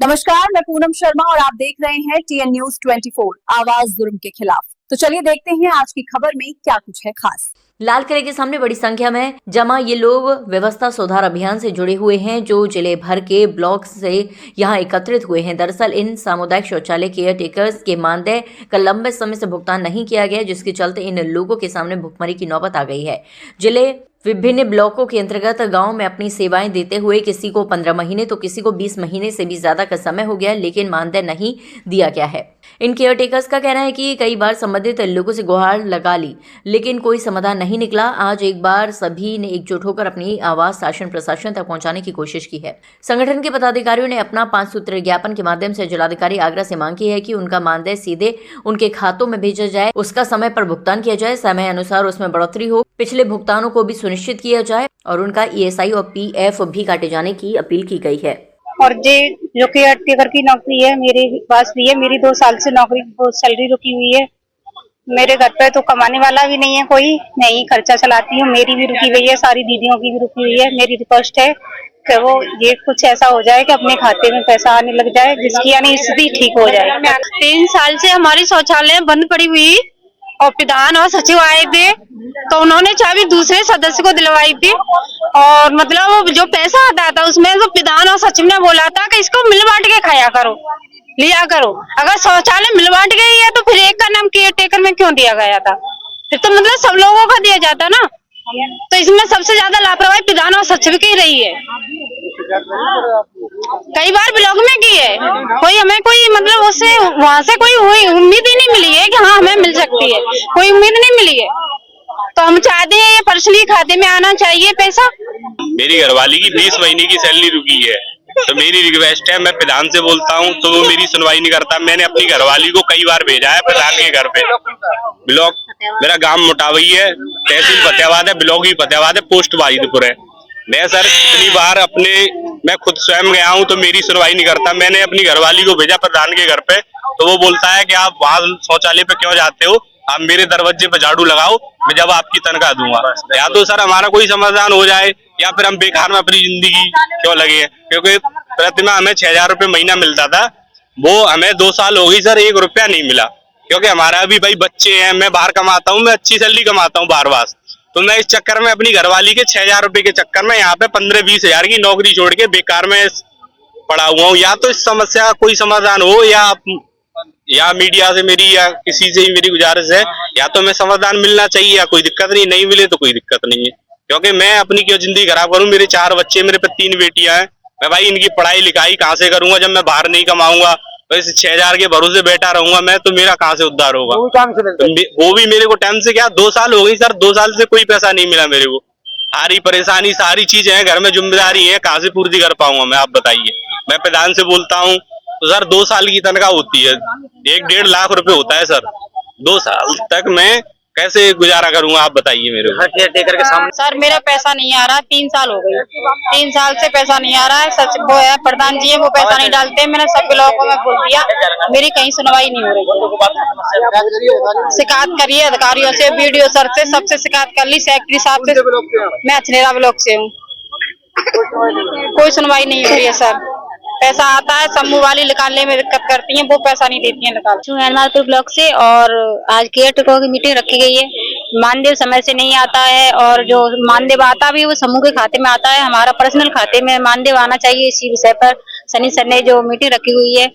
नमस्कार, मैं पूनम शर्मा और आप देख रहे हैं TN News 24 आवाज जुर्म के खिलाफ। तो चलिए देखते हैं आज की खबर में क्या कुछ है खास। लाल किले के सामने बड़ी संख्या में जमा ये लोग व्यवस्था सुधार अभियान से जुड़े हुए हैं जो जिले भर के ब्लॉक से यहाँ एकत्रित हुए हैं। दरअसल इन सामुदायिक शौचालय केयर टेकर्स के मानदेय का लंबे समय से भुगतान नहीं किया गया, जिसके चलते इन लोगों के सामने भुखमरी की नौबत आ गई है। जिले विभिन्न ब्लॉकों के अंतर्गत गांव में अपनी सेवाएं देते हुए किसी को 15 महीने तो किसी को 20 महीने से भी ज्यादा का समय हो गया, लेकिन मानदेय नहीं दिया गया है। इन केयर टेकर्स का कहना है कि कई बार संबंधित लोगों से गुहार लगा ली, लेकिन कोई समाधान नहीं निकला। आज एक बार सभी ने एकजुट होकर अपनी आवाज शासन प्रशासन तक पहुंचाने की कोशिश की है। संगठन के पदाधिकारियों ने अपना 5 सूत्रीय ज्ञापन के माध्यम से जिलाधिकारी आगरा से मांग की है कि उनका मानदेय सीधे उनके खातों में भेजा जाए, उसका समय पर भुगतान किया जाए, समय अनुसार उसमें बढ़ोतरी हो, पिछले भुगतानों को भी सुनिश्चित किया जाए और उनका ESI और PF भी काटे जाने की अपील की गई है। और जो केयर टेकर की नौकरी है मेरे पास भी है। मेरी 2 साल से नौकरी सैलरी रुकी हुई है। मेरे घर पे तो कमाने वाला भी नहीं है कोई, मैं ही खर्चा चलाती हूँ। मेरी भी रुकी हुई है, सारी दीदियों की भी रुकी हुई है। मेरी रिक्वेस्ट है कि वो ये कुछ ऐसा हो जाए कि अपने खाते में पैसा आने लग जाए, जिसकी यानी स्थिति ठीक हो जाए। 3 साल से हमारी शौचालय बंद पड़ी हुई और प्रधान और सचिव आए थे तो उन्होंने चाबी दूसरे सदस्य को दिलवाई थी और मतलब जो पैसा आता था उसमें तो प्रधान और सचिव ने बोला था कि इसको मिल बांट के खाया करो, लिया करो। अगर शौचालय मिल बांट गई है तो फिर एक का नाम केयर टेकर में क्यों दिया गया था? फिर तो मतलब सब लोगों का दिया जाता ना। तो इसमें सबसे ज्यादा लापरवाही प्रधान और सचिव की रही है। कई बार ब्लॉक में की है, कोई हमें कोई मतलब उससे वहाँ से कोई उम्मीद ही नहीं मिली है कि हाँ हमें मिल सकती है, कोई उम्मीद नहीं मिली है। तो हम चाहते हैं ये पर्सनली खाते में आना चाहिए पैसा। मेरी घरवाली की 20 महीने की सैलरी रुकी है, तो मेरी रिक्वेस्ट है, मैं प्रधान से बोलता हूँ तो वो मेरी सुनवाई नहीं करता। मैंने अपनी घरवाली को कई बार भेजा है प्रधान के घर पे। ब्लॉक मेरा गांव मोटावई है, तहसील फतेहाबाद है, ब्लॉक भी फतेहाबाद है, पोस्ट वाहिदपुर है। मैं सर इतनी बार मैं खुद स्वयं गया हूँ तो मेरी सुनवाई नहीं करता। मैंने अपनी घरवाली को भेजा प्रधान के घर पे तो वो बोलता है कि आप वहाँ शौचालय पे क्यों जाते हो, आप मेरे दरवाजे पे झाड़ू लगाओ, मैं जब आपकी तनख्वाह दूंगा। या तो सर हमारा कोई समाधान हो जाए या फिर हम बेकार में अपनी जिंदगी क्यों लगे। क्योंकि प्रतिमा हमें 6,000 रुपये महीना मिलता था, वो हमें 2 साल हो गई सर 1 रुपया नहीं मिला। क्योंकि हमारा भी भाई बच्चे हैं, मैं बाहर कमाता हूँ, मैं अच्छी सैलरी कमाता हूँ बाहर। तो मैं इस चक्कर में अपनी घरवाली के 6,000 रुपए के चक्कर में यहाँ पे 15-20 हजार की नौकरी छोड़ के बेकार में पड़ा हुआ हूँ। या तो इस समस्या का कोई समाधान हो या मीडिया से मेरी या किसी से ही मेरी गुजारिश है, या तो मैं समाधान मिलना चाहिए या कोई दिक्कत नहीं मिले तो कोई दिक्कत नहीं है। क्योंकि मैं अपनी क्यों जिंदगी खराब करूँ। मेरे 4 बच्चे, मेरे पे 3 बेटियां हैं। मैं भाई इनकी पढ़ाई लिखाई कहाँ से करूंगा जब मैं बाहर नहीं कमाऊंगा? तो इस 6,000 के भरोसे बैठा रहूंगा मैं, तो मेरा कहाँ से उद्धार होगा? वो भी मेरे को टाइम से क्या 2 साल हो गई सर, 2 साल से कोई पैसा नहीं मिला मेरे को। सारी परेशानी, सारी चीजें हैं घर में, जिम्मेदारी है, कहाँ से पूर्ति कर पाऊंगा मैं, आप बताइए। मैं प्रधान से बोलता हूँ तो सर 2 साल की तनख्वाह होती है, 1-1.5 लाख रुपए होता है सर। 2 साल तक मैं कैसे गुजारा करूंगा, आप बताइए मेरे को। केयर के सामने सर मेरा पैसा नहीं आ रहा, 3 साल हो गए, 3 साल से पैसा नहीं आ रहा है। सच वो है प्रधान जी है, वो पैसा नहीं डालते। मैंने सब ब्लॉक को मैं बोल दिया, मेरी कहीं सुनवाई नहीं हो रही। शिकायत करिए अधिकारियों से, BDO सर से, सबसे शिकायत कर ली, सेक्रेटरी साहब से। मैं अछनेरा ब्लॉक से हूँ, कोई सुनवाई नहीं हो रही है सर। पैसा आता है, समूह वाली निकालने में दिक्कत करती हैं, वो पैसा नहीं देती हैं निकाल। ब्लॉक से और आज केयर टेकर की मीटिंग रखी गई है। मानदेय समय से नहीं आता है और जो मानदेय आता भी वो समूह के खाते में आता है, हमारा पर्सनल खाते में मानदेय आना चाहिए। इसी विषय पर शनि सर ने जो मीटिंग रखी हुई है,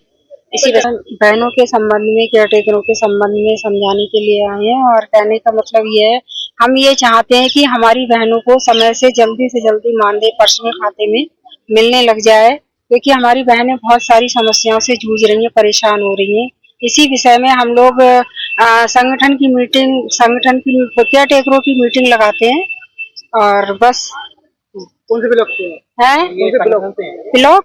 इसी बहनों के संबंध में, केयर टेकरों के संबंध में समझाने के लिए आए हैं। और कहने का मतलब ये है, हम ये चाहते हैं कि हमारी बहनों को समय से जल्दी मानदेय पर्सनल खाते में मिलने लग जाए, क्योंकि हमारी बहनें बहुत सारी समस्याओं से जूझ रही हैं, परेशान हो रही हैं। इसी विषय में हम लोग संगठन की केयर टेकरों की मीटिंग लगाते हैं और बस। कौन से ब्लॉक से हैं? ब्लॉक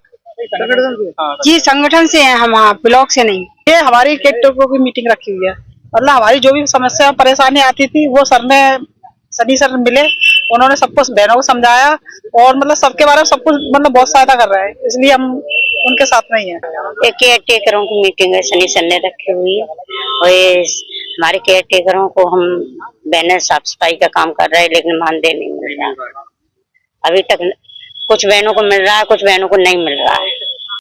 संगठन से? जी संगठन से हैं हम, हाँ ब्लॉक से नहीं। ये हमारी केयर टेकरों की मीटिंग रखी हुई है। मतलब हमारी जो भी समस्या परेशानी आती थी वो सनी सर मिले, उन्होंने सब कुछ बहनों को समझाया और मतलब सबके बारे में सब कुछ मतलब बहुत सहायता कर रहे हैं, इसलिए हम उनके साथ में ही है। एक केयर टेकरों की मीटिंग है, शनि सर ने रखी हुई है और ये हमारे केयर टेकरों को हम बहनें साफ सफाई का काम कर रहे हैं, लेकिन मानदेय नहीं मिल रहा अभी तक। कुछ बहनों को मिल रहा है, कुछ बहनों को नहीं मिल रहा है।